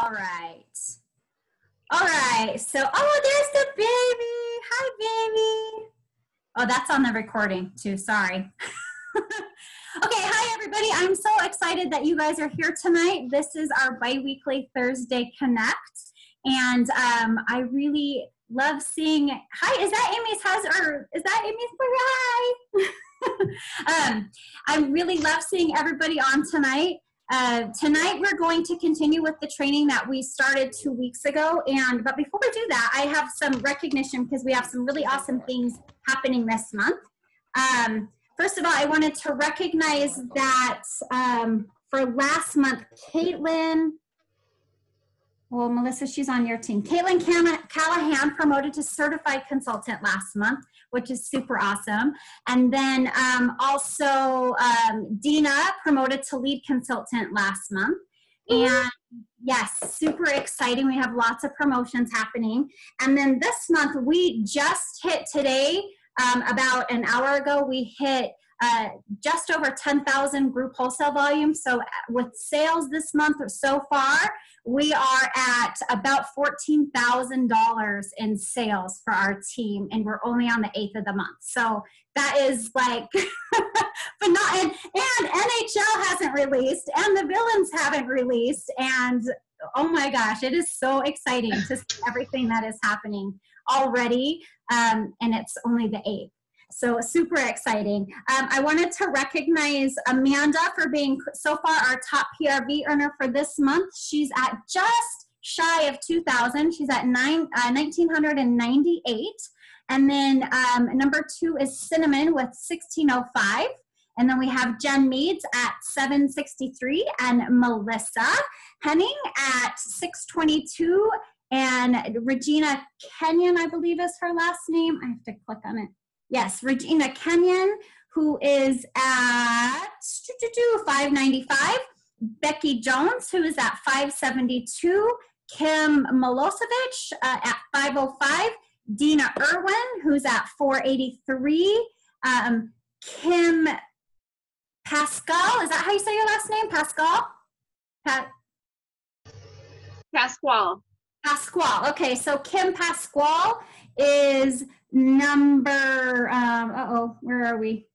All right. All right. So, oh, there's the baby. Hi, baby. Oh, that's on the recording too. Sorry. Okay. Hi, everybody. I'm so excited that you guys are here tonight. This is our bi-weekly Thursday Connect. And I really love seeing, hi, is that Amy's husband, or is that Amy's, hi. I really love seeing everybody on tonight. Tonight we're going to continue with the training that we started 2 weeks ago. But before we do that, I have some recognition because we have some really awesome things happening this month. First of all, I wanted to recognize that for last month, Caitlin, well, Melissa, she's on your team. Caitlin Callahan promoted to certified consultant last month, which is super awesome. And then also Dina promoted to lead consultant last month. And yes, super exciting. We have lots of promotions happening. And then this month, we just hit today, about an hour ago, we hit just over 10,000 group wholesale volume. So with sales this month so far, we are at about $14,000 in sales for our team, and we're only on the 8th of the month. So that is like, but not, and NHL hasn't released, and the villains haven't released, and oh my gosh, it is so exciting to see everything that is happening already, and it's only the 8th. So super exciting. I wanted to recognize Amanda for being so far our top PRV earner for this month. She's at just shy of 2,000. She's at 1,998. And then number 2 is Cinnamon with 1,605. And then we have Jen Meads at 763 and Melissa Henning at 622. And Regina Kenyon, I believe is her last name. I have to click on it. Yes, Regina Kenyon, who is at 595. Becky Jones, who is at 572. Kim Milosevic at 505. Dina Irwin, who's at 483. Kim Pascal, is that how you say your last name? Pascal? Pasquale. Pasquale. Okay, so Kim Pasquale is number, where are we?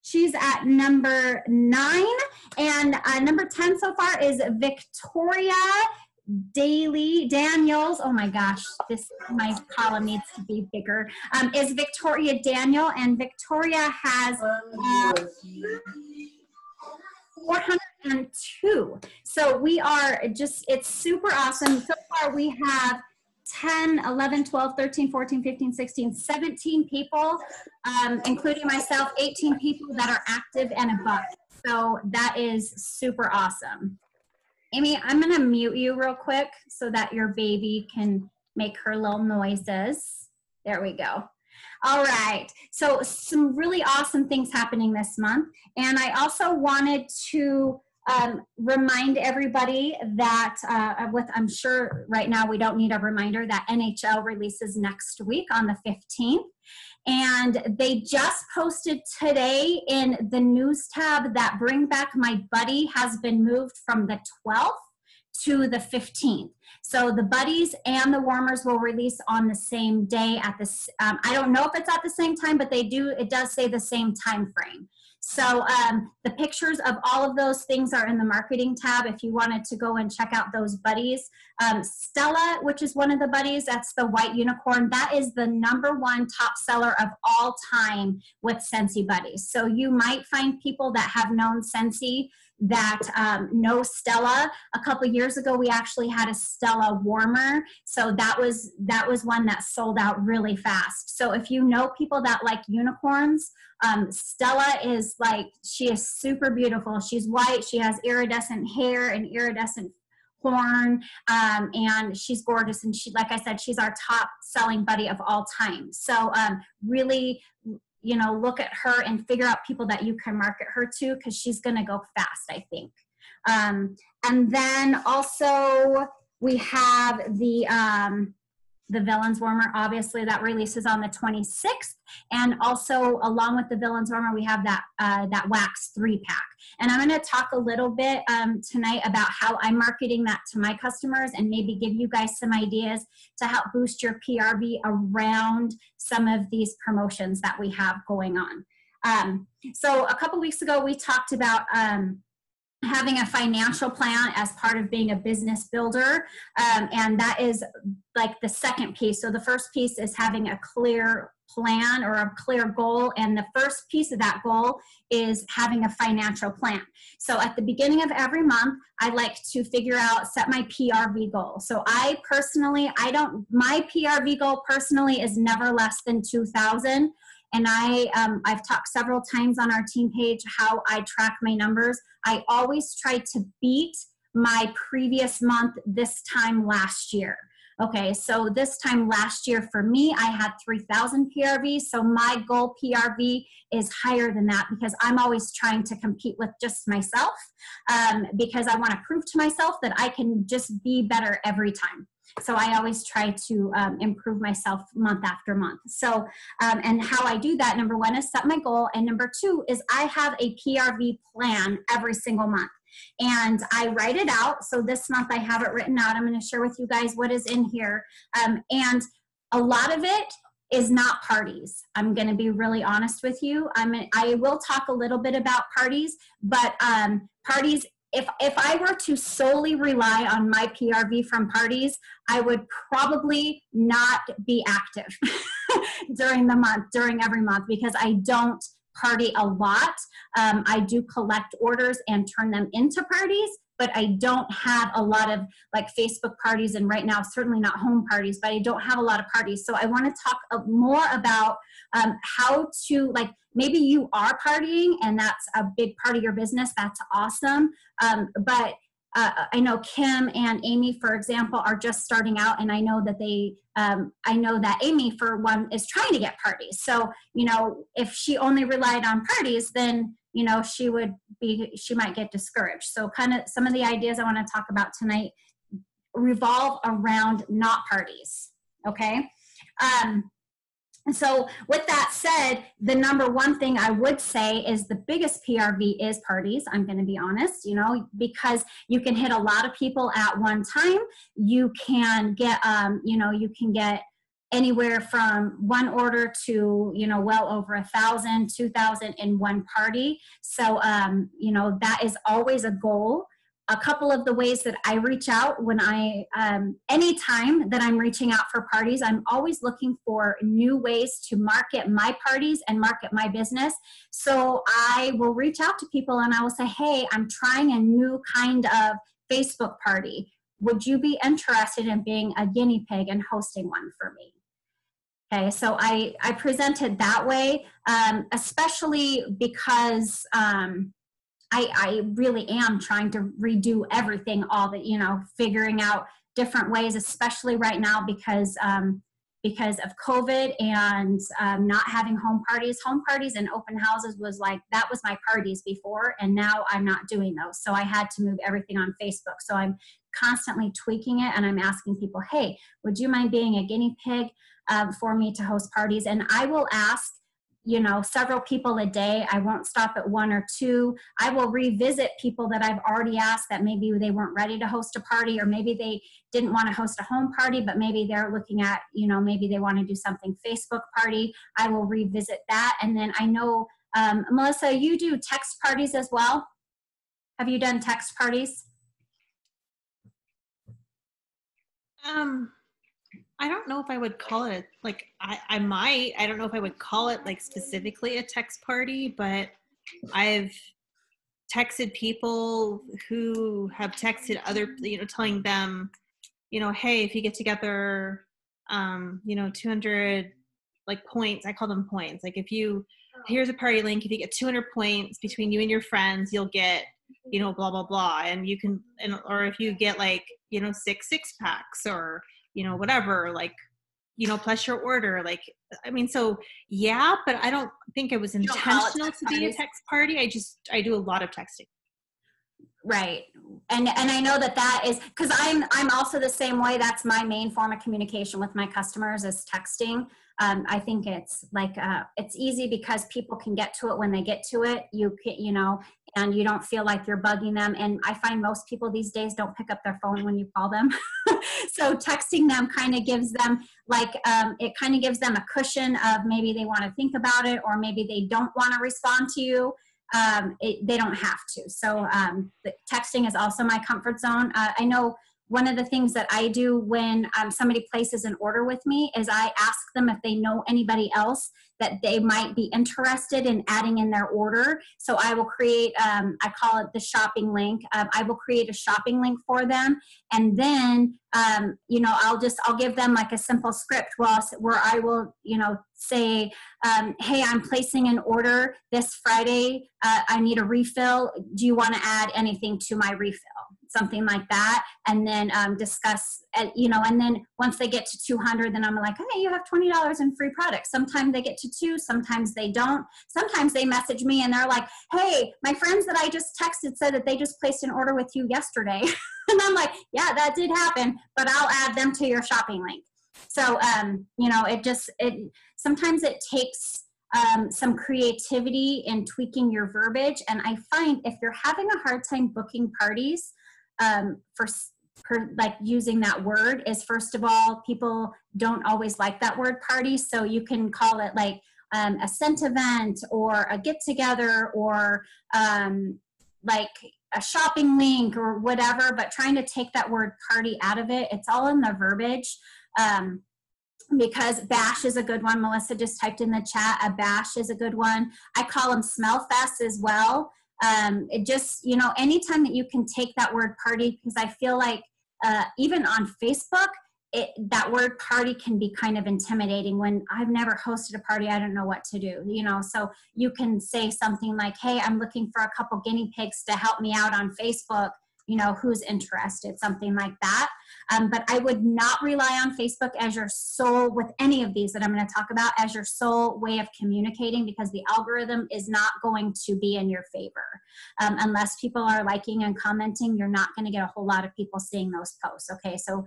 She's at number 9, and number 10 so far is Victoria Daniels. Oh my gosh, my column needs to be bigger. Is Victoria Daniel, and Victoria has 402. So we are just, it's super awesome. So far we have 10, 11, 12, 13, 14, 15, 16, 17 people, including myself, 18 people that are active and above. So that is super awesome. Amy, I'm going to mute you real quick so that your baby can make her little noises. There we go. All right. So some really awesome things happening this month. And I also wanted to remind everybody that I'm sure right now we don't need a reminder that NHL releases next week on the 15th. And they just posted today in the news tab that Bring Back My Buddy has been moved from the 12th to the 15th. So the buddies and the warmers will release on the same day at this. I don't know if it's at the same time, but it does say the same time frame. So the pictures of all of those things are in the marketing tab if you wanted to go and check out those buddies. Stella, which is one of the buddies, that's the white unicorn. That is the #1 top seller of all time with Scentsy buddies. So you might find people that have known Scentsy that know Stella. A couple years ago, we actually had a Stella warmer. So that was one that sold out really fast. So if you know people that like unicorns, Stella is like, she is super beautiful. She's white. She has iridescent hair and iridescent horn, and she's gorgeous. And she, like I said, she's our top selling buddy of all time. So really, you know, look at her and figure out people that you can market her to, because she's going to go fast, I think. And then also we have the the Villains Warmer, obviously that releases on the 26th. And also along with the Villains Warmer, we have that wax 3-pack. And I'm going to talk a little bit tonight about how I'm marketing that to my customers and maybe give you guys some ideas to help boost your PRV around some of these promotions that we have going on. So a couple weeks ago, we talked about having a financial plan as part of being a business builder. And that is like the second piece. So the first piece is having a clear plan or a clear goal. And the first piece of that goal is having a financial plan. So at the beginning of every month, I like to set my PRV goal. So my PRV goal personally is never less than 2,000. And I've talked several times on our team page how I track my numbers. I always try to beat my previous month this time last year. Okay, so this time last year for me, I had 3,000 PRV. So my goal PRV is higher than that because I'm always trying to compete with just myself because I want to prove to myself that I can just be better every time. So I always try to improve myself month after month. So, and how I do that, number one is set my goal. And number two is I have a PRV plan every single month. And I write it out. So this month I have it written out. I'm going to share with you guys what is in here. And a lot of it is not parties. I'm going to be really honest with you. I will talk a little bit about parties, but parties, if I were to solely rely on my PRV from parties, I would probably not be active during every month, because I don't party a lot. I do collect orders and turn them into parties, but I don't have a lot of like Facebook parties, and right now certainly not home parties, but I don't have a lot of parties. So I want to talk more about how to, like, maybe you are partying and that's a big part of your business. That's awesome. But I know Kim and Amy, for example, are just starting out, and I know that I know that Amy, for one, is trying to get parties. So, you know, if she only relied on parties, then, you know, she might get discouraged. So kind of some of the ideas I want to talk about tonight revolve around not parties. Okay. So with that said, the number one thing I would say is the biggest PRV is parties. I'm going to be honest, you know, because you can hit a lot of people at one time. You can get, you can get anywhere from one order to, you know, well over 1,000, 2,000 in one party. So, that is always a goal. A couple of the ways that I reach out when anytime that I'm reaching out for parties, I'm always looking for new ways to market my parties and market my business. So I will reach out to people and I will say, hey, I'm trying a new kind of Facebook party. Would you be interested in being a guinea pig and hosting one for me? Okay, so I present it that way, especially because I really am trying to redo everything, figuring out different ways, especially right now because of COVID and not having home parties. Home parties and open houses that was my parties before, and now I'm not doing those. So I had to move everything on Facebook. So I'm constantly tweaking it, and I'm asking people, hey, would you mind being a guinea pig for me to host parties? And I will ask, several people a day. I won't stop at one or two. I will revisit people that I've already asked that maybe they weren't ready to host a party, or maybe they didn't want to host a home party, but maybe they're looking at, maybe they want to do something Facebook party. I will revisit that. And then I know, Melissa, you do text parties as well. Have you done text parties? I don't know if I would call it I might. I don't know if I would call it like specifically a text party, but I've texted people who have texted other, telling them, hey, if you get together, 200 points, I call them points. Like here's a party link. If you get 200 points between you and your friends, you'll get, blah, blah, blah. And you can, or if you get 6 packs or, whatever, plus your order, so yeah, but I don't think it was intentional to be a text party. I do a lot of texting. Right. And I know that is because I'm also the same way. That's my main form of communication with my customers is texting. I think it's like it's easy because people can get to it when they get to it. You can, and you don't feel like you're bugging them. And I find most people these days don't pick up their phone when you call them. So texting them kind of gives them it kind of gives them a cushion of maybe they want to think about it, or maybe they don't want to respond to you. They don't have to. So texting is also my comfort zone. I know one of the things that I do when somebody places an order with me is I ask them if they know anybody else that they might be interested in adding in their order. So I will create, I call it the shopping link. I will create a shopping link for them. And then, I'll give them like a simple script where I will, say, hey, I'm placing an order this Friday. I need a refill. Do you want to add anything to my refill? Something like that. And then discuss, and then once they get to 200, then I'm like, hey, you have $20 in free products. Sometimes they get to 2, sometimes they don't. Sometimes they message me and they're like, hey, my friends that I just texted said that they just placed an order with you yesterday. And I'm like, yeah, that did happen, but I'll add them to your shopping link. So, sometimes it takes some creativity in tweaking your verbiage. And I find if you're having a hard time booking parties, for like using that word is, first of all, people don't always like that word party. So you can call it like a scent event or a get together or like a shopping link or whatever, but trying to take that word party out of it. It's all in the verbiage. Because bash is a good one. Melissa just typed in the chat, a bash is a good one. I call them smell fests as well. It just, anytime that you can take that word party, because I feel like even on Facebook, that word party can be kind of intimidating. When I've never hosted a party, I don't know what to do, so you can say something like, hey, I'm looking for a couple guinea pigs to help me out on Facebook. Who's interested, something like that. But I would not rely on Facebook as your sole, with any of these that I'm going to talk about, as your sole way of communicating, because the algorithm is not going to be in your favor. Unless people are liking and commenting, you're not going to get a whole lot of people seeing those posts. Okay, so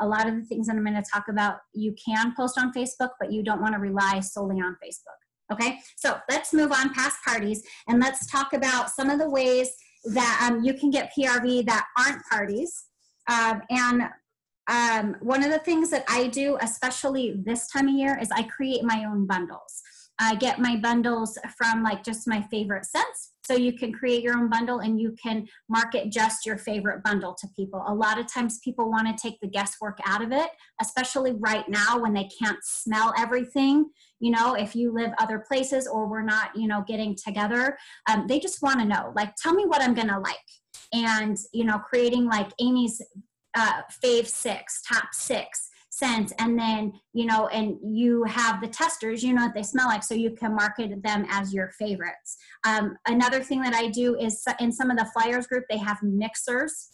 a lot of the things that I'm going to talk about, you can post on Facebook, but you don't want to rely solely on Facebook. Okay, so let's move on past parties and let's talk about some of the ways that you can get PRV that aren't parties. One of the things that I do, especially this time of year, is I create my own bundles. I get my bundles from like just my favorite scents. So you can create your own bundle and you can market just your favorite bundle to people. A lot of times people want to take the guesswork out of it, especially right now when they can't smell everything. If you live other places or we're not, getting together, they just want to know, like, tell me what I'm going to like. And, creating like Amy's fave 6, top 6 scents. And then, and you have the testers, what they smell like, so you can market them as your favorites. Another thing that I do is in some of the flyers group, they have mixers.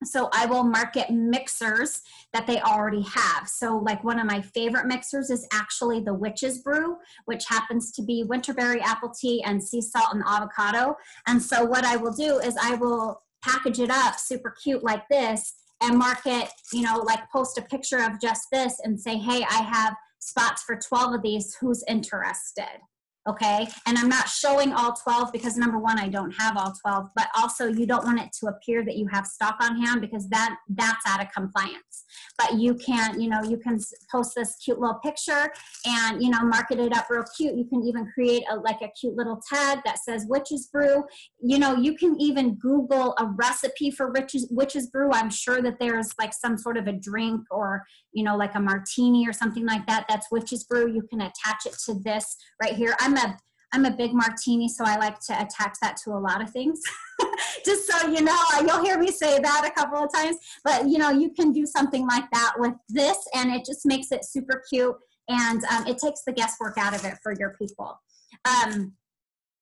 So I will market mixers that they already have. So like one of my favorite mixers is actually the Witch's Brew, which happens to be winterberry apple tea and sea salt and avocado. And so what I will do is I will package it up super cute like this and market, like post a picture of just this and say, hey, I have spots for 12 of these, who's interested? Okay, and I'm not showing all 12 because number one, I don't have all 12, but also you don't want it to appear that you have stock on hand because that's out of compliance. But you can, you can post this cute little picture and, market it up real cute. You can even create a cute little tag that says Witch's Brew. You can even Google a recipe for Witch's Brew. I'm sure that there's like some sort of a drink or, like a martini or something like that. That's Witch's Brew. You can attach it to this right here. I'm a big martini, so I like to attach that to a lot of things. Just so you know, you'll hear me say that a couple of times, but you can do something like that with this and it just makes it super cute and it takes the guesswork out of it for your people. I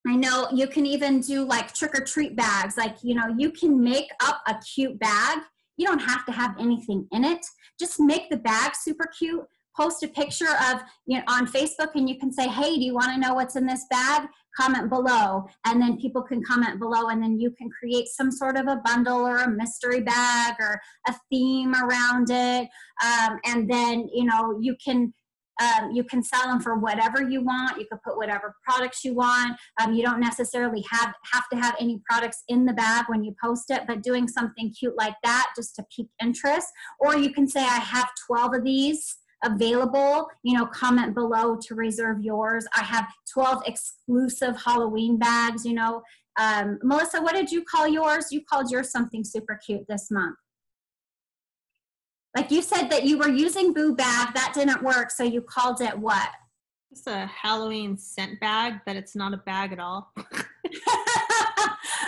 know you can even do like trick or treat bags. Like, you can make up a cute bag. You don't have to have anything in it. Just make the bag super cute. post a picture of, on Facebook, and you can say, hey, do you want to know what's in this bag? Comment below, and then people can comment below, and then you can create some sort of a bundle or a mystery bag or a theme around it. And then, you can sell them for whatever you want. You can put whatever products you want. You don't necessarily have to have any products in the bag when you post it, but doing something cute like that just to pique interest. Or you can say, I have 12 of these available, comment below to reserve yours. I have 12 exclusive Halloween bags, Melissa, what did you call yours? You called yours something super cute this month. Like you said that you were using Boo Bag, that didn't work, so you called it what? It's a Halloween scent bag, but it's not a bag at all. A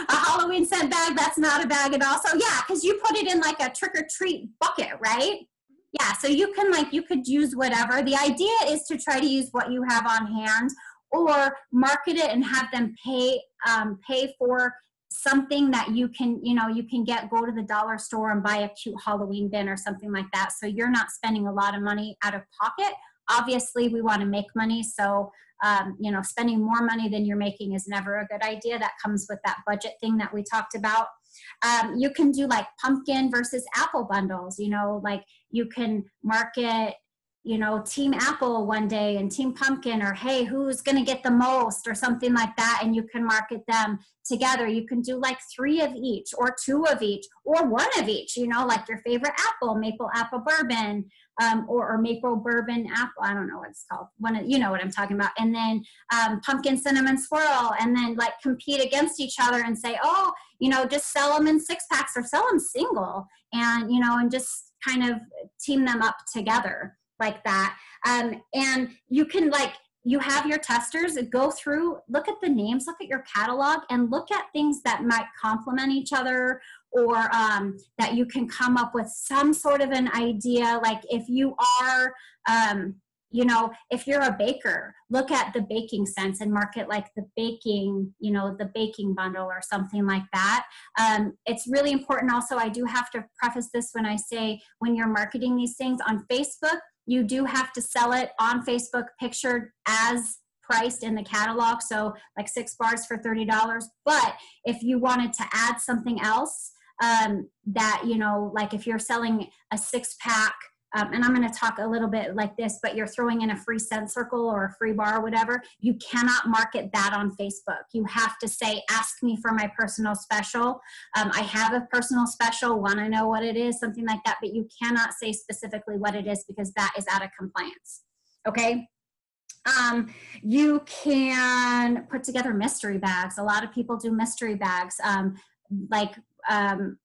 Halloween scent bag, that's not a bag at all. So yeah, because you put it in like a trick-or-treat bucket, right? Yeah, so you could use whatever. The idea is to try to use what you have on hand, or market it and have them pay for something that you can go to the dollar store and buy a cute Halloween bin or something like that. So you're not spending a lot of money out of pocket. Obviously, we want to make money, so spending more money than you're making is never a good idea. That comes with that budget thing that we talked about. You can do like pumpkin versus apple bundles, like you can market, Team Apple one day and Team Pumpkin, or hey, who's going to get the most or something like that, and you can market them together. You can do like 3 of each or 2 of each or 1 of each, like your favorite apple, maple apple bourbon, or maple bourbon apple, I don't know what it's called, you know what I'm talking about, and then pumpkin cinnamon swirl, and then like compete against each other and say, oh, just sell them in 6-packs or sell them single, and and just kind of team them up together like that. And you can you have your testers go through, look at the names, look at your catalog, and look at things that might complement each other, or that you can come up with some sort of an idea. Like if you are, if you're a baker, look at the baking scents and market like the baking, the baking bundle or something like that. It's really important also, I do have to preface this when I say, when you're marketing these things on Facebook, you do have to sell it on Facebook pictured as priced in the catalog. So like 6 bars for $30. But if you wanted to add something else, that, like if you're selling a 6-pack, and I'm going to talk a little bit like this, but you're throwing in a free scent circle or a free bar or whatever, you cannot market that on Facebook. You have to say, ask me for my personal special. I have a personal special, want to know what it is, something like that, but you cannot say specifically what it is because that is out of compliance. Okay? You can put together mystery bags. A lot of people do mystery bags.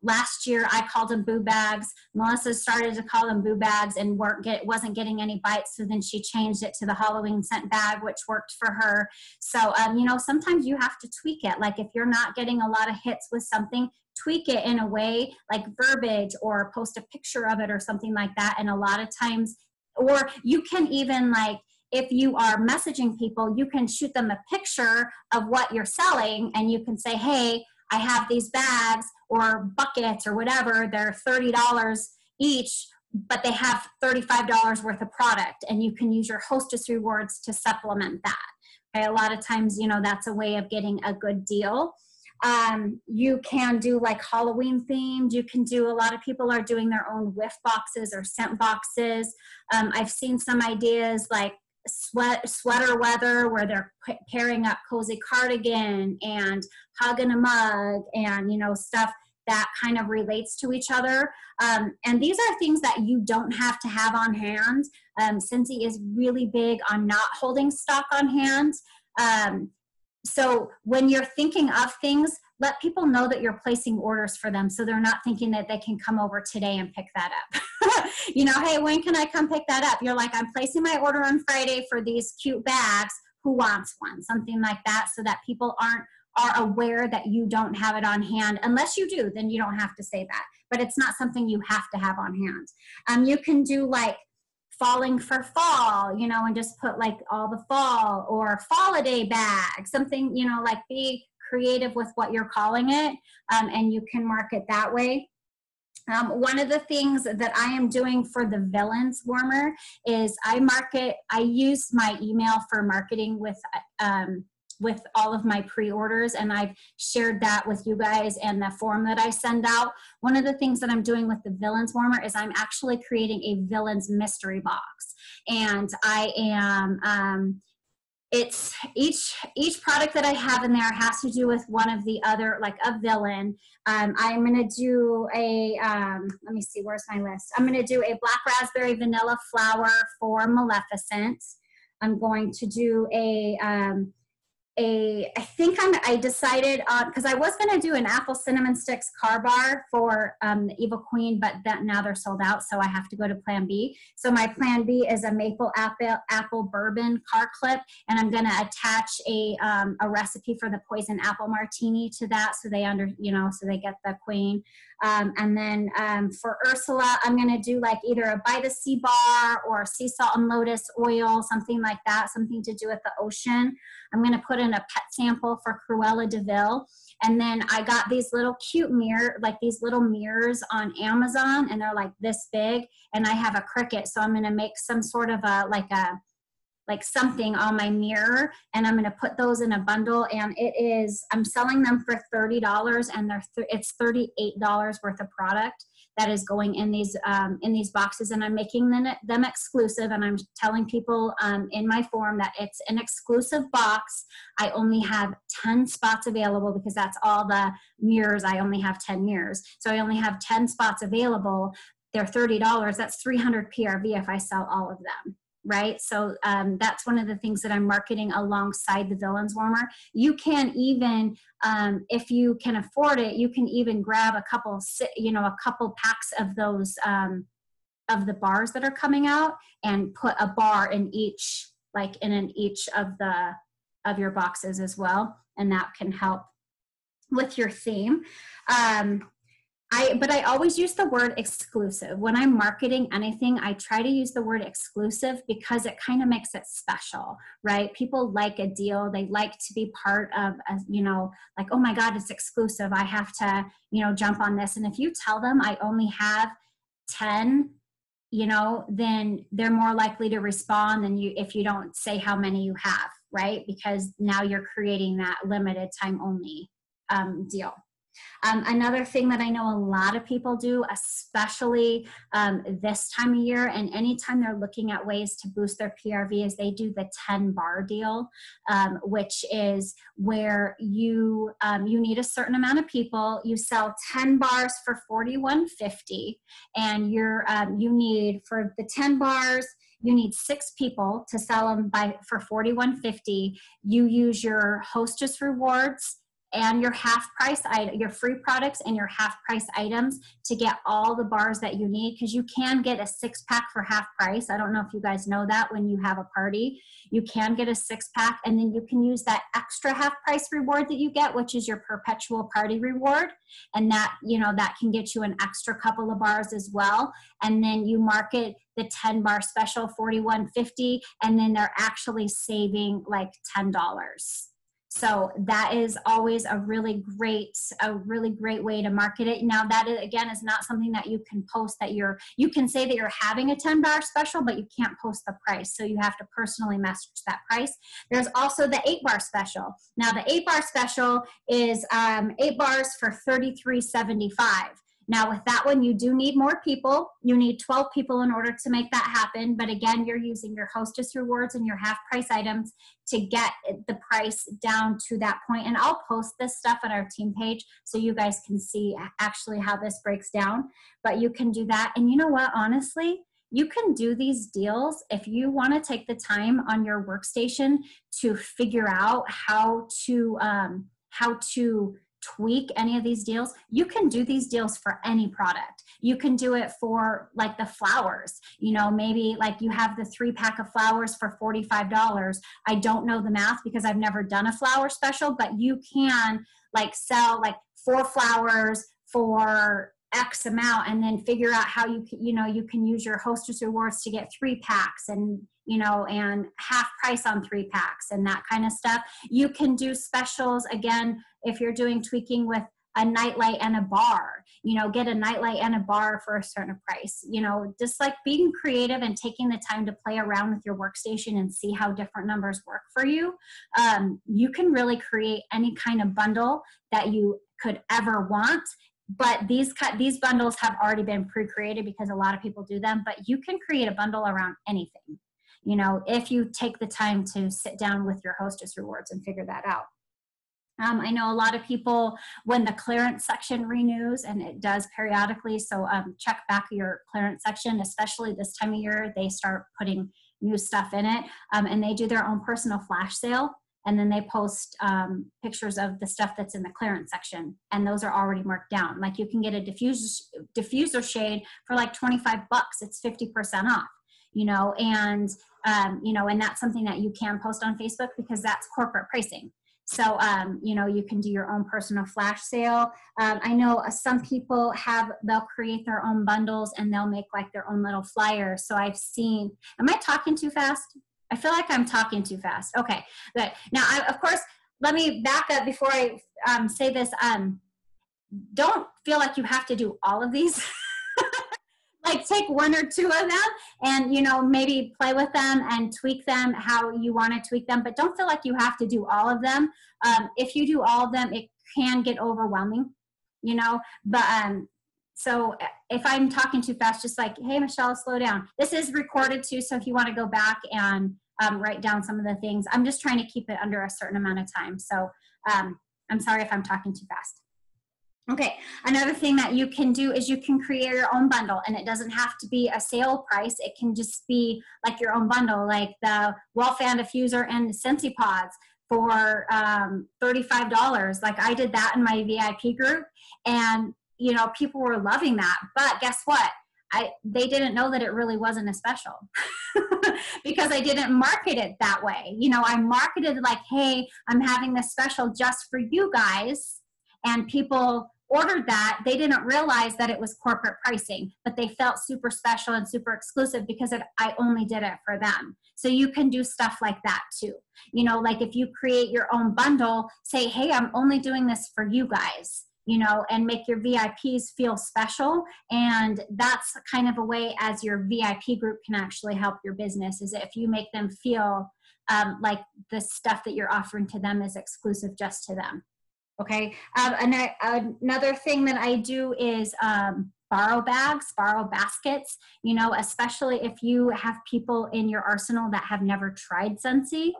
Last year I called them Boo Bags. Melissa started to call them Boo Bags and wasn't getting any bites, so then she changed it to the Halloween scent bag, which worked for her. So sometimes you have to tweak it. Like if you're not getting a lot of hits with something, tweak it in a way like verbiage, or post a picture of it or something like that. And a lot of times, or you can even if you are messaging people, you can shoot them a picture of what you're selling, and you can say, hey, I have these bags or buckets or whatever, they're $30 each, but they have $35 worth of product, and you can use your hostess rewards to supplement that. Okay, a lot of times, that's a way of getting a good deal. You can do like Halloween themed. You can do, a lot of people are doing their own whiff boxes or scent boxes. I've seen some ideas like sweater weather, where they're pairing up cozy cardigan and hugging a mug, and stuff that kind of relates to each other. And these are things that you don't have to have on hand. Scentsy is really big on not holding stock on hand. So when you're thinking of things, let people know that you're placing orders for them, so they're not thinking that they can come over today and pick that up. Hey, when can I come pick that up? You're like, I'm placing my order on Friday for these cute bags. Who wants one? Something like that, so that people are aware that you don't have it on hand. Unless you do, then you don't have to say that. But it's not something you have to have on hand. You can do like falling for fall, and just put like all the fall or fall-a-day bag, something, like be creative with what you're calling it, and you can market that way. One of the things that I am doing for the Villains Warmer is I use my email for marketing with all of my pre-orders, and I've shared that with you guys and the form that I send out. One of the things that I'm doing with the Villains Warmer is I'm actually creating a Villains mystery box. And I am, it's each product that I have in there has to do with one of the other, like a villain. I'm going to do a, let me see, where's my list? I'm going to do a black raspberry vanilla flower for Maleficent. I'm going to do I decided on, because I was going to do an apple cinnamon sticks car bar for the Evil Queen, but now they're sold out, so I have to go to plan B. So my plan B is a maple apple bourbon car clip, and I'm going to attach a recipe for the poison apple martini to that, so they so they get the queen. And then for Ursula, I'm going to do like either a by the sea bar or sea salt and lotus oil, something like that, something to do with the ocean. I'm going to put in a pet sample for Cruella de Vil. And then I got these little cute these little mirrors on Amazon, and they're like this big, and I have a cricket. So I'm going to make some sort of like something on my mirror, and I'm going to put those in a bundle, and I'm selling them for $30, and it's $38 worth of product that is going in these boxes, and I'm making them exclusive, and I'm telling people in my form that it's an exclusive box. I only have 10 spots available because that's all the mirrors. I only have 10 mirrors, so I only have 10 spots available. They're $30. That's 300 PRV if I sell all of them. Right? So that's one of the things that I'm marketing alongside the Villains Warmer. You can even, if you can afford it, you can even grab a couple packs of those, of the bars that are coming out, and put a bar in each, of your boxes as well. And that can help with your theme. But I always use the word exclusive. When I'm marketing anything, I try to use the word exclusive because it kind of makes it special, right? People like a deal. They like to be part of, like, oh my God, it's exclusive. I have to, jump on this. And if you tell them I only have 10, then they're more likely to respond than if you don't say how many you have, right? Because now you're creating that limited time only deal. Another thing that I know a lot of people do, especially this time of year and anytime they're looking at ways to boost their PRV, is they do the 10 bar deal, which is where you need a certain amount of people. You sell 10 bars for $41.50, and you need, for the 10 bars, you need 6 people to sell them for $41.50. You use your hostess rewards and your your free products and your half price items to get all the bars that you need, because you can get a 6-pack for half price. I don't know if you guys know that. When you have a party, you can get a 6-pack, and then you can use that extra half price reward that you get, which is your perpetual party reward, and that that can get you an extra couple of bars as well. And then you market the 10 bar special $41.50, and then they're actually saving like $10. So that is always a really great way to market it. Now that again is not something that you can post, that you can say that you're having a 10 bar special, but you can't post the price. So you have to personally message that price. There's also the 8 bar special. Now the 8 bar special is 8 bars for $33.75. Now with that one, you do need more people. You need 12 people in order to make that happen. But again, you're using your hostess rewards and your half price items to get the price down to that point. And I'll post this stuff on our team page so you guys can see actually how this breaks down. But you can do that. And you know what, honestly, you can do these deals if you want to take the time on your workstation to figure out how to tweak any of these deals. You can do these deals for any product. You can do it for like the flowers, maybe like you have the 3-pack of flowers for $45. I don't know the math because I've never done a flower special, but you can like sell like 4 flowers for X amount, and then figure out how you can use your hostess rewards to get 3 packs and and half price on 3 packs and that kind of stuff. You can do specials again if you're doing tweaking with a nightlight and a bar, get a nightlight and a bar for a certain price, just like being creative and taking the time to play around with your workstation and see how different numbers work for you. You can really create any kind of bundle that you could ever want. But these bundles have already been pre-created because a lot of people do them, but you can create a bundle around anything, if you take the time to sit down with your hostess rewards and figure that out. I know a lot of people, when the clearance section renews, and it does periodically, so check back your clearance section, especially this time of year, they start putting new stuff in it, and they do their own personal flash sale. And then they post pictures of the stuff that's in the clearance section, and those are already marked down. Like you can get a diffuser shade for like $25. It's 50% off, and and that's something that you can post on Facebook because that's corporate pricing. So, you can do your own personal flash sale. I know some people they'll create their own bundles and they'll make like their own little flyers. So I've seen, am I talking too fast? I feel like I'm talking too fast. Okay, good. Now, of course, let me back up before I say this. Don't feel like you have to do all of these. Like take one or two of them and, maybe play with them and tweak them how you want to tweak them. But don't feel like you have to do all of them. If you do all of them, it can get overwhelming, But so if I'm talking too fast, just like, hey, Michelle, slow down. This is recorded too, so if you want to go back and write down some of the things, I'm just trying to keep it under a certain amount of time. So I'm sorry if I'm talking too fast. Okay, another thing that you can do is you can create your own bundle, and it doesn't have to be a sale price. It can just be like your own bundle, like the wall fan diffuser and Scentsy pods for $35. Like I did that in my VIP group, and people were loving that. But guess what? They didn't know that it really wasn't a special because I didn't market it that way. I marketed like, hey, I'm having this special just for you guys, and people ordered that. They didn't realize that it was corporate pricing, but they felt super special and super exclusive because I only did it for them. So you can do stuff like that too. Like if you create your own bundle, say, hey, I'm only doing this for you guys, and make your VIPs feel special. And that's kind of a way as your VIP group can actually help your business, is if you make them feel like the stuff that you're offering to them is exclusive just to them. Okay. And another thing that I do is borrow baskets, especially if you have people in your arsenal that have never tried Scentsy.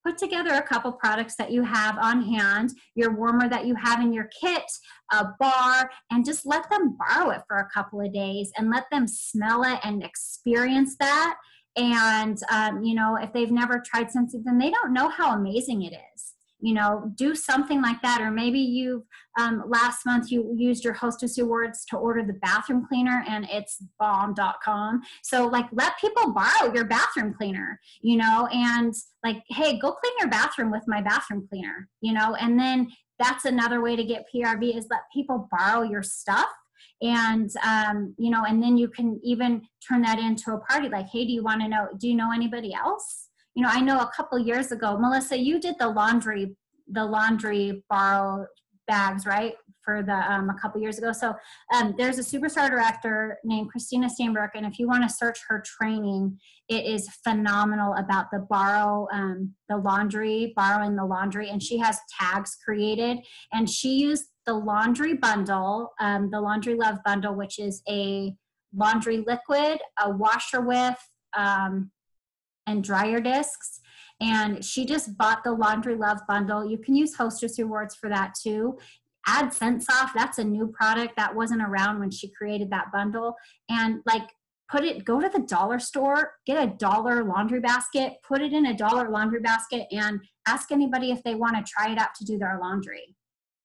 Put together a couple products that you have on hand, your warmer that you have in your kit, a bar, and just let them borrow it for a couple of days and let them smell it and experience that. And, if they've never tried Scentsy, then they don't know how amazing it is. Do something like that. Or maybe you've, last month you used your hostess rewards to order the bathroom cleaner and it's bomb.com. So like let people borrow your bathroom cleaner, and like, hey, go clean your bathroom with my bathroom cleaner, and then that's another way to get PRV is let people borrow your stuff. And, and then you can even turn that into a party. Like, hey, do you know anybody else? I know a couple years ago, Melissa, you did the laundry borrow bags, right? For the, a couple years ago. So there's a superstar director named Christina Steinberg. And if you want to search her training, it is phenomenal about the borrowing the laundry. And she has tags created, and she used the laundry bundle, the Laundry Love bundle, which is a laundry liquid, a washer with, and dryer discs. And she just bought the Laundry Love bundle. You can use hostess rewards for that too. Add Scentsoft. That's a new product that wasn't around when she created that bundle. And like go to the dollar store, get a $1 laundry basket, put it in a $1 laundry basket, and ask anybody if they want to try it out to do their laundry.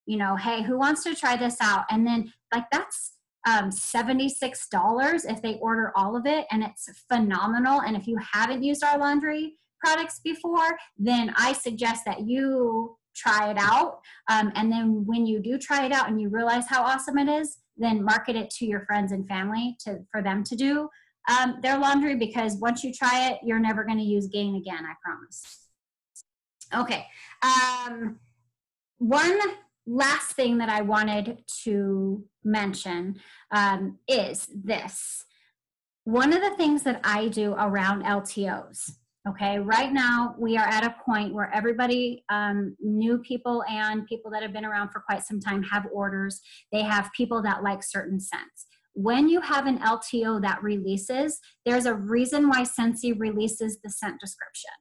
Hey, who wants to try this out? And then like that's $76 if they order all of it, and it's phenomenal. And if you haven't used our laundry products before, then I suggest that you try it out. And then when you do try it out and you realize how awesome it is, then market it to your friends and family for them to do their laundry, because once you try it, you're never going to use Gain again, I promise. Okay. last thing that I wanted to mention is this. One of the things that I do around LTOs, okay, right now we are at a point where everybody, new people and people that have been around for quite some time have orders. They have people that like certain scents. When you have an LTO that releases, there's a reason why Scentsy releases the scent description.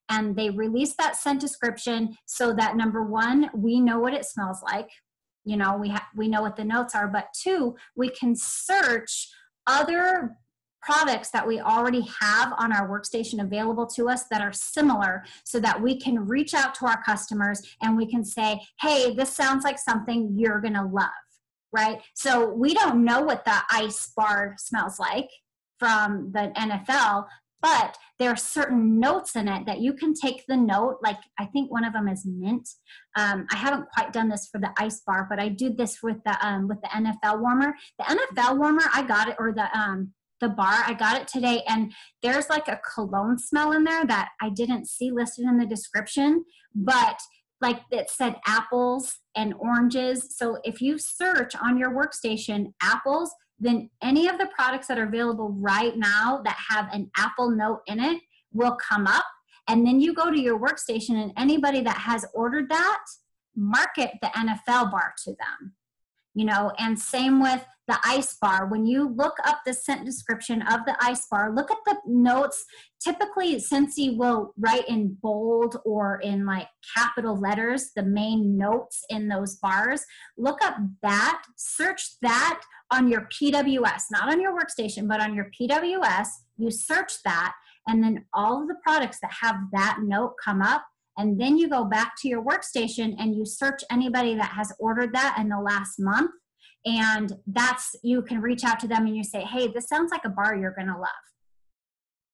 And they release that scent description so that, number one, we know what it smells like. You know, we know what the notes are, but two, we can search other products that we already have on our workstation available to us that are similar, so that we can reach out to our customers and we can say, hey, this sounds like something you're gonna love, right? So we don't know what the ice bar smells like from the NFL, but there are certain notes in it that you can take the note, like I think one of them is mint. I haven't quite done this for the ice bar, but I do this with the NFL warmer. The NFL warmer, I got it, or the bar, I got it today, and there's like a cologne smell in there that I didn't see listed in the description, but like it said apples and oranges. So if you search on your workstation apples, then any of the products that are available right now that have an apple note in it will come up. And then you go to your workstation, and anybody that has ordered that, market the NFL bar to them. You know, and same with the ice bar. When you look up the scent description of the ice bar, look at the notes. Typically, Scentsy will write in bold or in like capital letters the main notes in those bars. Look up that, search that on your PWS, not on your workstation, but on your PWS. You search that, and then all of the products that have that note come up. And then you go back to your workstation and you search anybody that has ordered that in the last month. And that's, you can reach out to them and you say, hey, this sounds like a bar you're going to love.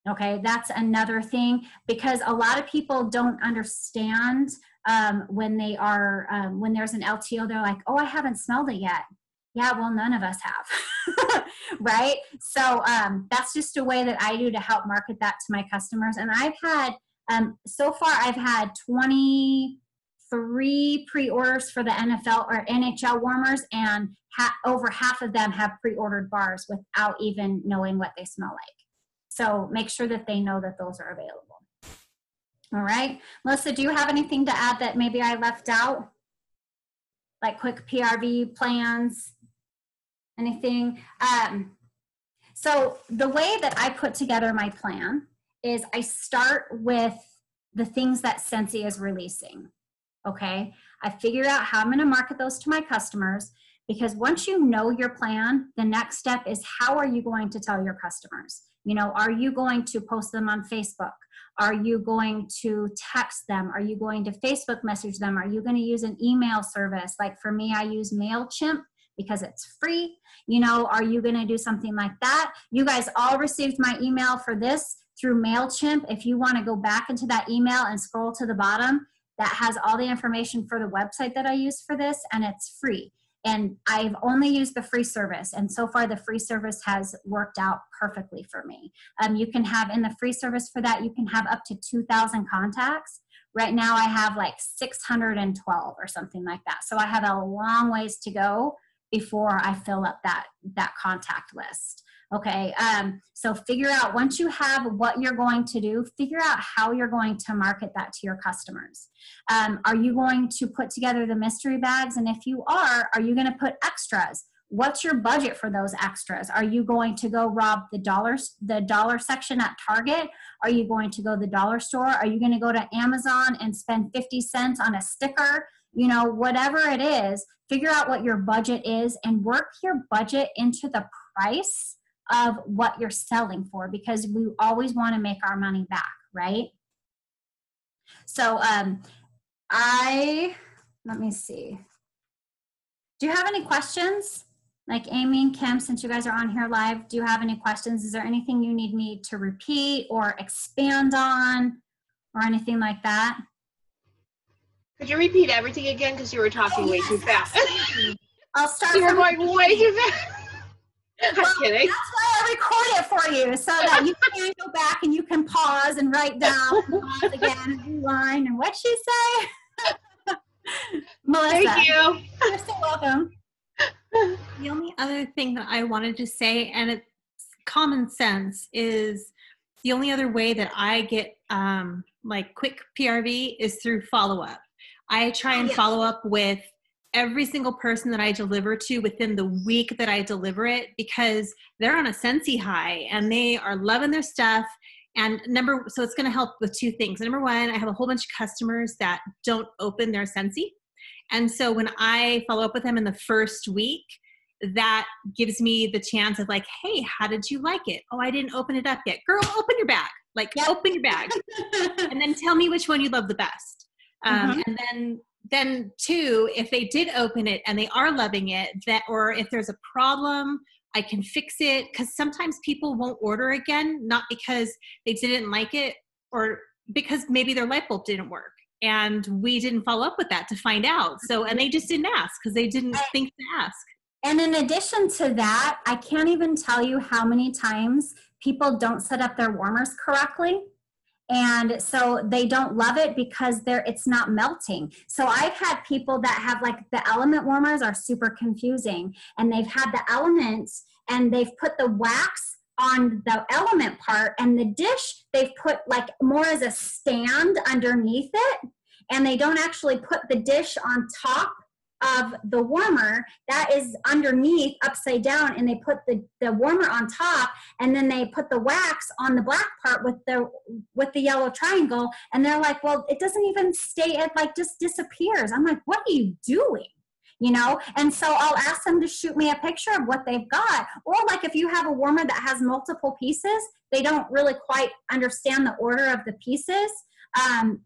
Okay, that's another thing, because a lot of people don't understand when there's an LTO, they're like, oh, I haven't smelled it yet. Yeah, well, none of us have, right? So that's just a way that I do to help market that to my customers. And I've had, so far, I've had 23 pre-orders for the NFL or NHL warmers, and over half of them have pre-ordered bars without even knowing what they smell like. So make sure that they know that those are available. All right. Melissa, do you have anything to add that maybe I left out? Like quick PRV plans, anything? So the way that I put together my plan is I start with the things that Scentsy is releasing, okay? I figure out how I'm gonna market those to my customers, because once you know your plan, the next step is how are you going to tell your customers? You know, are you going to post them on Facebook? Are you going to text them? Are you going to Facebook message them? Are you gonna use an email service? Like for me, I use MailChimp because it's free. You know, are you gonna do something like that? You guys all received my email for this through MailChimp. If you want to go back into that email and scroll to the bottom, that has all the information for the website that I use for this, and it's free. And I've only used the free service, and so far the free service has worked out perfectly for me. You can have, in the free service for that, you can have up to 2,000 contacts. Right now I have like 612 or something like that. So I have a long ways to go before I fill up that contact list. Okay, so figure out, once you have what you're going to do, figure out how you're going to market that to your customers. Are you going to put together the mystery bags? And if you are you going to put extras? What's your budget for those extras? Are you going to go rob the dollar section at Target? Are you going to go to the dollar store? Are you going to go to Amazon and spend 50 cents on a sticker? You know, whatever it is, figure out what your budget is and work your budget into the price of what you're selling for, because we always want to make our money back, right? So let me see. Do you have any questions? Like Amy and Kim, since you guys are on here live, do you have any questions? Is there anything you need me to repeat or expand on or anything like that? Could you repeat everything again? Because you were talking way too fast. I'll start. You were going way too fast. I'm kidding. That's why I record it for you, so that you can go back and you can pause and write down and pause again and rewind. And what'd she say? Melissa. Thank you. You're so welcome. The only other thing that I wanted to say, and it's common sense, is the only other way that I get like quick PRV is through follow-up. I try and follow up with every single person that I deliver to within the week that I deliver it, because they're on a Scentsy high and they are loving their stuff. And so it's going to help with two things. Number one, I have a whole bunch of customers that don't open their Scentsy. And so when I follow up with them in the first week, that gives me the chance of like, hey, how did you like it? Oh, I didn't open it up yet. Girl, open your bag. Like, open your bag. And then tell me which one you love the best. And then two, if they did open it and they are loving it, or if there's a problem, I can fix it. Because sometimes people won't order again, not because they didn't like it, or because maybe their light bulb didn't work. And we didn't follow up with that to find out. So, and they just didn't ask because they didn't think to ask. And in addition to that, I can't even tell you how many times people don't set up their warmers correctly. And so they don't love it because it's not melting. So I've had people that have like the element warmers are super confusing, and they've had the elements and they've put the wax on the element part, and the dish they've put like more as a stand underneath it, and they don't actually put the dish on top of the warmer that is underneath upside down, and they put the warmer on top, and then they put the wax on the black part with the yellow triangle, and they're like, well, it doesn't even stay, it like just disappears. I'm like, what are you doing? You know? And so I'll ask them to shoot me a picture of what they've got. Or like if you have a warmer that has multiple pieces, they don't really quite understand the order of the pieces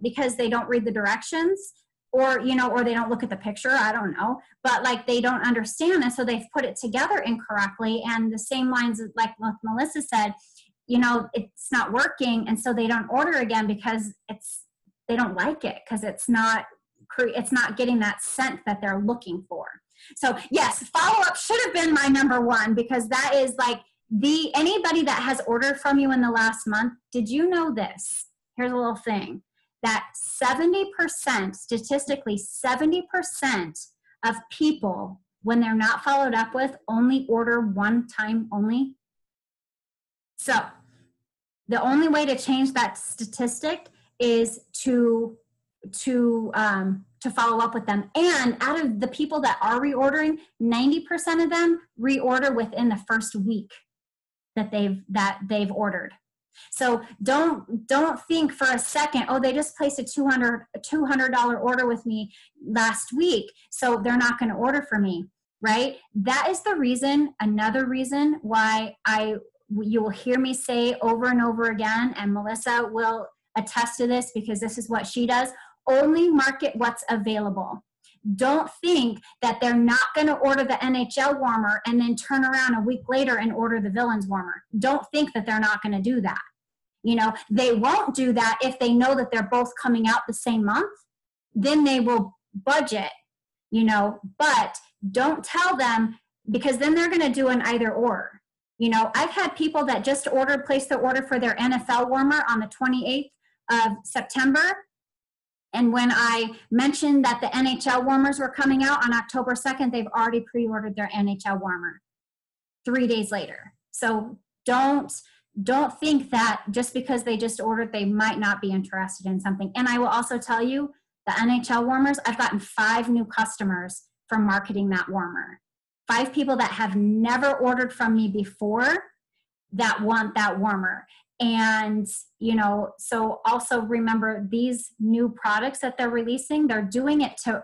because they don't read the directions, or, you know, or they don't look at the picture, I don't know, but like they don't understand it, so they've put it together incorrectly. And the same lines like what Melissa said, you know, it's not working, and so they don't order again because they don't like it, because it's not getting that scent that they're looking for. So yes, follow-up should have been my number one, because that is like anybody that has ordered from you in the last month, did you know this? Here's a little thing. That 70%, statistically 70% of people, when they're not followed up with, only order one time only. So the only way to change that statistic is to follow up with them. And out of the people that are reordering, 90% of them reorder within the first week that they've ordered. So don't think for a second, oh, they just placed a $200 order with me last week, so they're not going to order for me, right? That is the reason, another reason why you will hear me say over and over again, and Melissa will attest to this because this is what she does, only market what's available. Don't think that they're not going to order the NHL warmer and then turn around a week later and order the Villains warmer. Don't think that they're not going to do that. You know, they won't do that if they know that they're both coming out the same month. Then they will budget, you know, but don't tell them, because then they're going to do an either or. You know, I've had people that just placed their order for their NFL warmer on the 28th of September. And when I mentioned that the NHL warmers were coming out on October 2nd, they've already pre-ordered their NHL warmer 3 days later. So don't think that just because they just ordered, they might not be interested in something. And I will also tell you, the NHL warmers, I've gotten 5 new customers from marketing that warmer. 5 people that have never ordered from me before that want that warmer. And, you know, so also remember, these new products that they're releasing, they're doing it to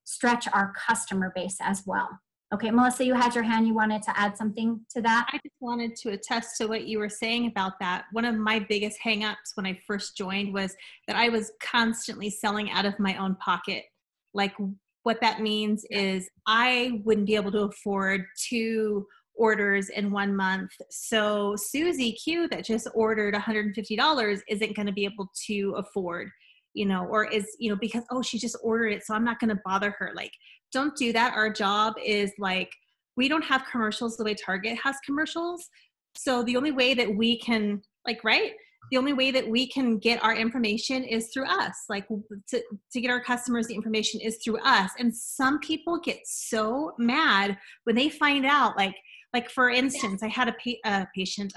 stretch our customer base as well. Okay, Melissa, you had your hand. You wanted to add something to that? I just wanted to attest to what you were saying about that. One of my biggest hangups when I first joined was that I was constantly selling out of my own pocket. Like, what that means is I wouldn't be able to afford 2 orders in 1 month. So Susie Q that just ordered $150 isn't going to be able to afford, you know, or is, you know, because, oh, she just ordered it, so I'm not going to bother her. Like, don't do that. Our job is like, we don't have commercials the way Target has commercials. So the only way that we can, like, right? the only way that we can get our information is through us. Like to get our customers the information is through us. And some people get so mad when they find out, like for instance, I had a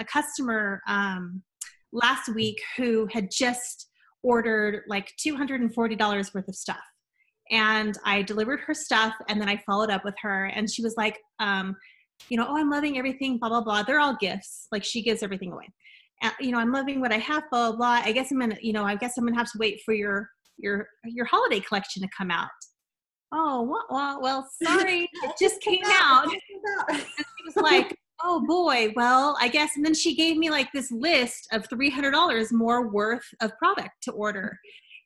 customer last week who had just ordered like $240 worth of stuff. And I delivered her stuff, and then I followed up with her, and she was like, oh, I'm loving everything, blah, blah, blah. They're all gifts. Like she gives everything away. I'm loving what I have, blah, blah, blah. I guess I'm going to have to wait for your holiday collection to come out. Oh, well, sorry. It just came out. And she was like, oh boy, well, I guess. And then she gave me like this list of $300 more worth of product to order.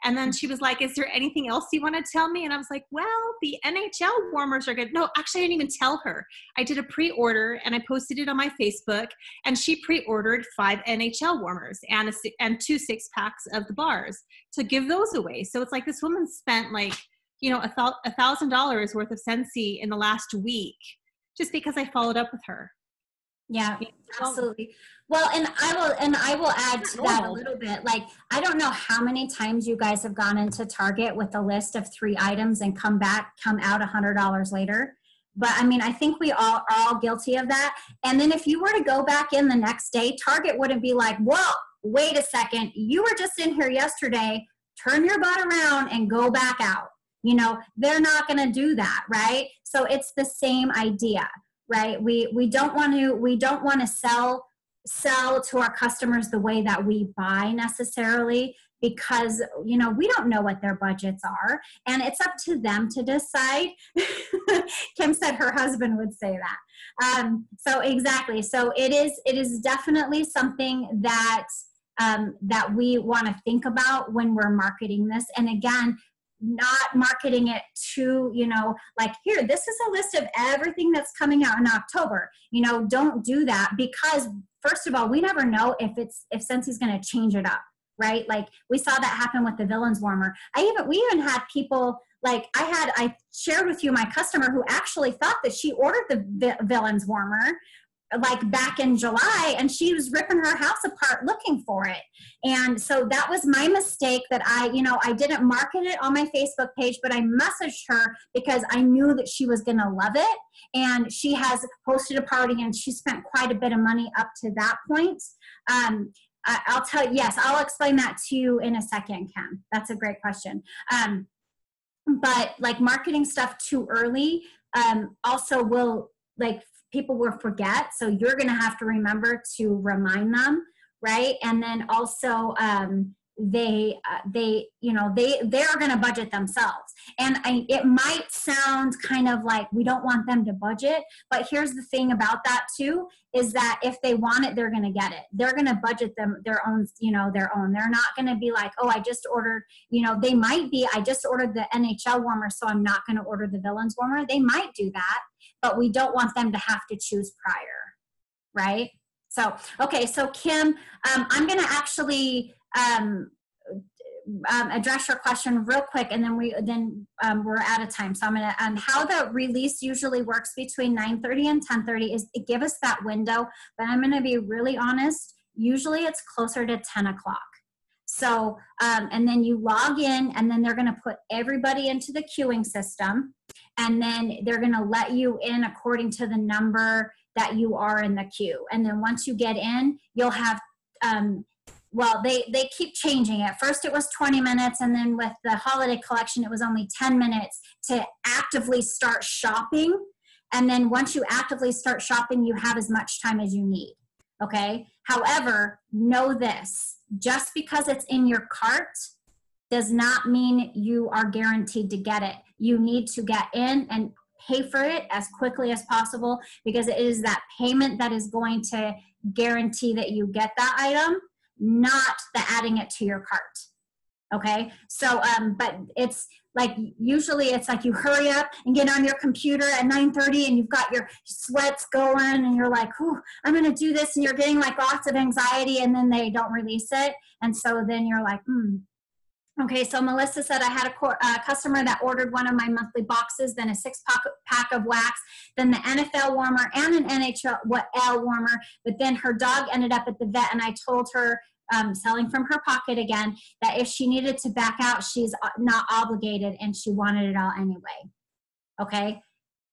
And then she was like, is there anything else you want to tell me? And I was like, well, the NHL warmers are good. No, actually, I didn't even tell her. I did a pre-order and I posted it on my Facebook, and she pre-ordered 5 NHL warmers and 2 6-packs of the bars to give those away. So it's like this woman spent like, $1,000 worth of Scentsy in the last week just because I followed up with her. Yeah, absolutely. Well, and I will add to that a little bit. Like, I don't know how many times you guys have gone into Target with a list of 3 items and come out $100 later. But I mean, I think we all are all guilty of that. And then if you were to go back in the next day, Target wouldn't be like, well, wait a second, you were just in here yesterday, turn your butt around and go back out. They're not going to do that, right? So it's the same idea. Right? We don't want to sell to our customers the way that we buy necessarily, because we don't know what their budgets are, and it's up to them to decide. Kim said her husband would say that. So exactly. So it is definitely something that that we want to think about when we're marketing this. And again, not marketing it to, like, here, this is a list of everything that's coming out in October. Don't do that, because first of all, we never know if Scentsy's going to change it up, right? Like we saw that happen with the Villains warmer. We even had people, like I shared with you my customer who actually thought that she ordered the Villains warmer like back in July, and she was ripping her house apart looking for it. And so that was my mistake, that I didn't market it on my Facebook page, but I messaged her because I knew that she was going to love it. And she has hosted a party, and she spent quite a bit of money up to that point. I'll tell you, yes, I'll explain that to you in a second, Kim. That's a great question. But like marketing stuff too early also will, like, people will forget. So you're going to have to remember to remind them, right? And then also they are going to budget themselves. And it might sound kind of like we don't want them to budget, but here's the thing about that too, is that if they want it, they're going to get it. They're going to budget their own. They're not going to be like, oh, I just ordered, they might be, I just ordered the NHL warmer, so I'm not going to order the Villains warmer. They might do that, but we don't want them to have to choose prior, right? So, okay, so Kim, I'm going to actually address your question real quick, and then we're out of time. So I'm going to, how the release usually works between 9:30 and 10:30 is it give us that window, but I'm going to be really honest. Usually it's closer to 10 o'clock. So, and then you log in, and then they're going to put everybody into the queuing system, and then they're going to let you in according to the number that you are in the queue. And then once you get in, you'll have, they keep changing it. First it was 20 minutes, and then with the holiday collection, it was only 10 minutes to actively start shopping. And then once you actively start shopping, you have as much time as you need. Okay. However, know this, just because it's in your cart does not mean you are guaranteed to get it. You need to get in and pay for it as quickly as possible, because it is that payment that is going to guarantee that you get that item, not the adding it to your cart. Okay. So, but it's like, usually it's like you hurry up and get on your computer at 9:30 and you've got your sweats going and you're like, I'm going to do this. And you're getting like lots of anxiety, and then they don't release it. And so then you're like, Okay, so Melissa said, I had a customer that ordered one of my monthly boxes, then a 6-pack of wax, then the NFL warmer and an NHL warmer, but then her dog ended up at the vet, and I told her selling from her pocket again, that if she needed to back out, she's not obligated and she wanted it all anyway. Okay.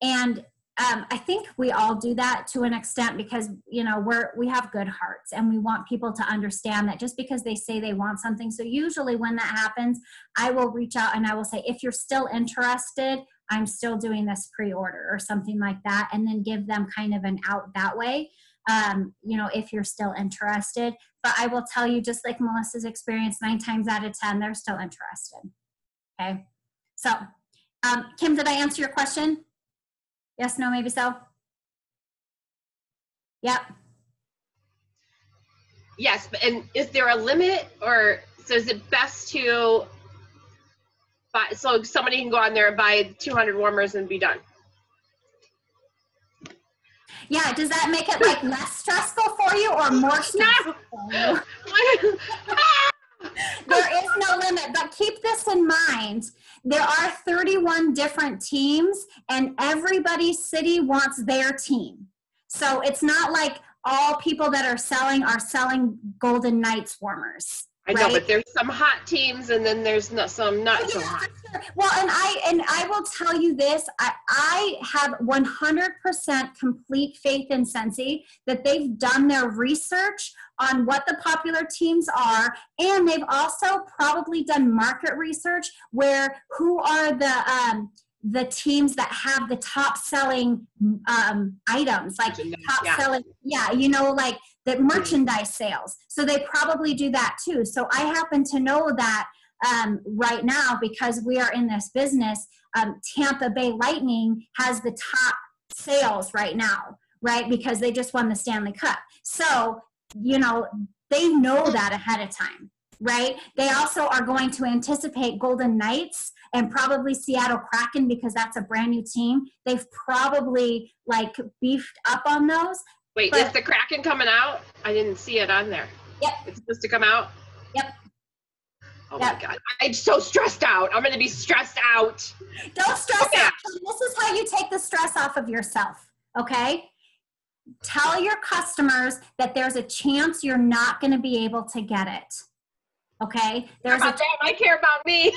And I think we all do that to an extent because, you know, we have good hearts and we want people to understand that just because they say they want something. So usually when that happens, I will reach out and I will say, if you're still interested, I'm still doing this pre-order or something like that. And then give them kind of an out that way, you know, if you're still interested. But I will tell you, just like Melissa's experience, 9 times out of 10, they're still interested. Okay. So, Kim, did I answer your question? Yes, no, maybe so? Yep. Yes, and is there a limit, or so is it best to buy, so somebody can go on there and buy 200 warmers and be done? Yeah, does that make it like less stressful for you or more stressful for you? There is no limit, but keep this in mind. There are 31 different teams and everybody's city wants their team. So it's not like all people that are selling Golden Knights warmers. I know, but there's some hot teams and then there's some not so hot. Sure. Well, and I will tell you this, I have 100% complete faith in Scentsy that they've done their research on what the popular teams are, and they've also probably done market research where who are the teams that have the top selling items, like selling, you know, like the merchandise sales. So they probably do that too. So I happen to know that right now, because we are in this business, Tampa Bay Lightning has the top sales right now, right? Because they just won the Stanley Cup. So, you know, they know that ahead of time, right? They also are going to anticipate Golden Knights and probably Seattle Kraken because that's a brand new team. They've probably like beefed up on those. Wait, is the Kraken coming out? I didn't see it on there. Yep. It's supposed to come out? Yep. Oh my God. I'm so stressed out. I'm going to be stressed out. Don't stress out. This is how you take the stress off of yourself. Okay. Tell your customers that there's a chance you're not going to be able to get it. Okay. There's about that. I care about me.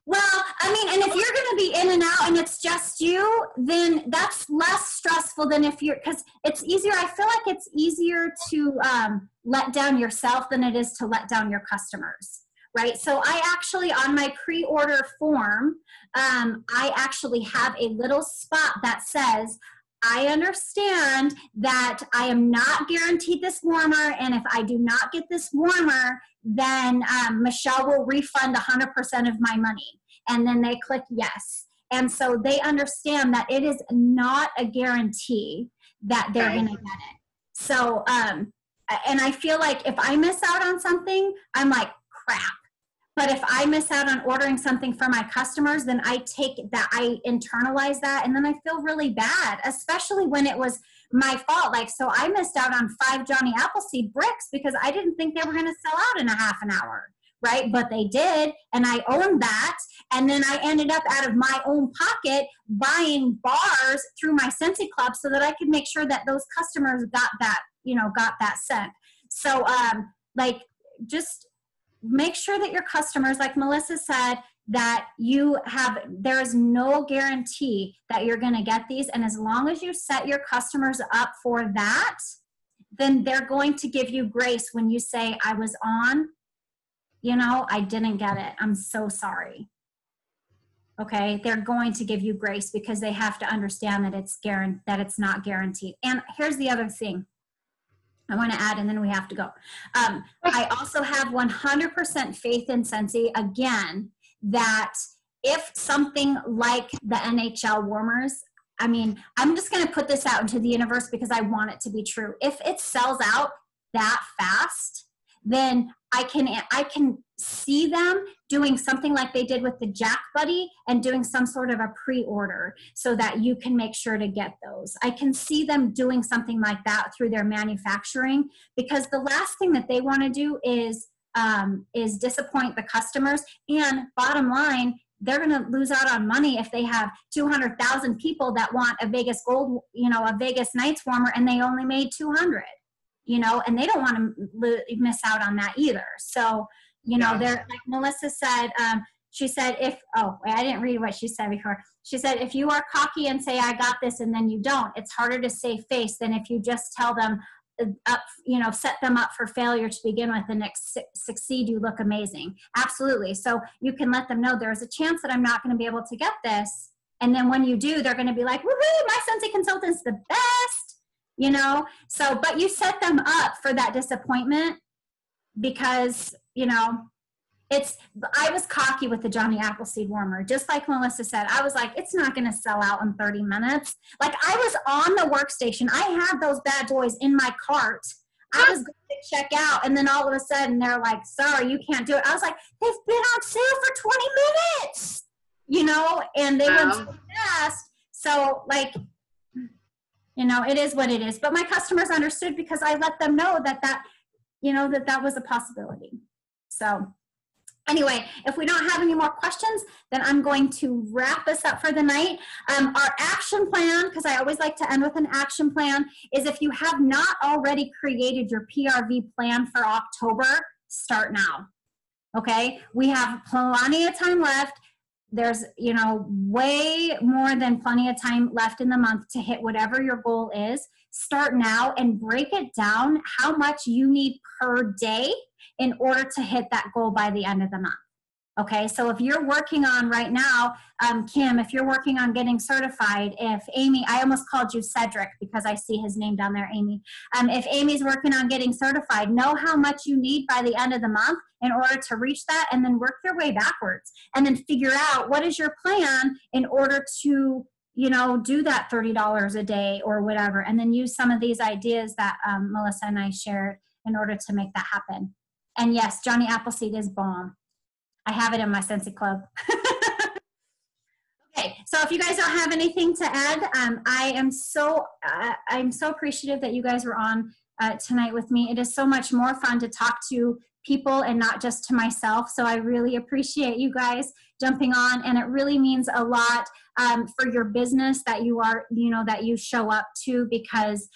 Well, I mean, and if you're going to be in and out and it's just you, then that's less stressful than if you're, because it's easier. I feel like it's easier to let down yourself than it is to let down your customers, right? So I actually, on my pre-order form, I actually have a little spot that says, I understand that I am not guaranteed this warmer, and if I do not get this warmer, then Michelle will refund 100% of my money. And then they click yes. And so they understand that it is not a guarantee that they're going to get it. So, and I feel like if I miss out on something, I'm like, crap. But if I miss out on ordering something for my customers, then I take that, I internalize that, and then I feel really bad, especially when it was my fault. Like, so I missed out on 5 Johnny Appleseed bricks because I didn't think they were going to sell out in a half an hour, right? But they did, and I owned that. And then I ended up out of my own pocket buying bars through my Scentsy Club so that I could make sure that those customers got that, you know, got that scent. So, like, just make sure that your customers, like Melissa said, that you have, there is no guarantee that you're going to get these. And as long as you set your customers up for that, then they're going to give you grace when you say, I was on, you know, I didn't get it. I'm so sorry. Okay. They're going to give you grace because they have to understand that it's not guaranteed. And here's the other thing I want to add, and then we have to go. I also have 100% faith in Scentsy, again, that if something like the NHL warmers, I mean, I'm just going to put this out into the universe because I want it to be true. If it sells out that fast, then I can see them doing something like they did with the Jack Buddy and doing some sort of a pre-order so that you can make sure to get those. I can see them doing something like that through their manufacturing, because the last thing that they want to do is disappoint the customers. And bottom line, they're going to lose out on money if they have 200,000 people that want a Vegas Gold, you know, a Vegas Knights warmer, and they only made 200. you know, and they don't want to miss out on that either. So, you know, they're like Melissa said, she said, I didn't read what she said before. She said, if you are cocky and say, I got this, and then you don't, it's harder to save face than if you just tell them set them up for failure to begin with, and succeed, you look amazing. Absolutely. So you can let them know there's a chance that I'm not going to be able to get this. And then when you do, they're going to be like, woohoo, my Scentsy consultant's the best, you know? So, but you set them up for that disappointment because, you know, I was cocky with the Johnny Appleseed warmer. Just like Melissa said, I was like, it's not going to sell out in 30 minutes. Like, I was on the workstation. I had those bad boys in my cart. I was going to check out, and then all of a sudden they're like, sorry, you can't do it. I was like, they've been on sale for 20 minutes, you know, and they went so fast. So, like, you know, it is what it is. But my customers understood because I let them know that was a possibility. So, anyway, if we don't have any more questions, then I'm going to wrap this up for the night. Our action plan, because I always like to end with an action plan, is if you have not already created your PRV plan for October, start now. Okay? We have plenty of time left. There's, you know, way more than plenty of time left in the month to hit whatever your goal is. Start now and break it down how much you need per day in order to hit that goal by the end of the month. Okay, so if you're working on right now, Kim, if you're working on getting certified, if Amy, I almost called you Cedric because I see his name down there, Amy. If Amy's working on getting certified, know how much you need by the end of the month in order to reach that, and then work your way backwards. And then figure out what is your plan in order to, you know, do that $30 a day or whatever. And then use some of these ideas that Melissa and I shared in order to make that happen. And yes, Johnny Appleseed is bomb. I have it in my Scentsy Club. Okay, so if you guys don't have anything to add, I'm so appreciative that you guys were on tonight with me. It is so much more fun to talk to people and not just to myself. So I really appreciate you guys jumping on, and it really means a lot for your business that you are, you know, that you show up to, because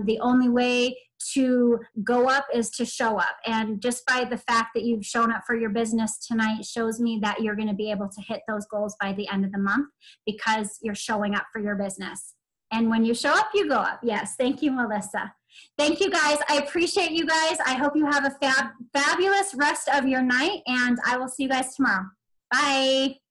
the only way to go up is to show up. And just by the fact that you've shown up for your business tonight shows me that you're going to be able to hit those goals by the end of the month because you're showing up for your business. And when you show up, you go up. Yes. Thank you, Melissa. Thank you, guys. I appreciate you guys. I hope you have a fabulous rest of your night, and I will see you guys tomorrow. Bye.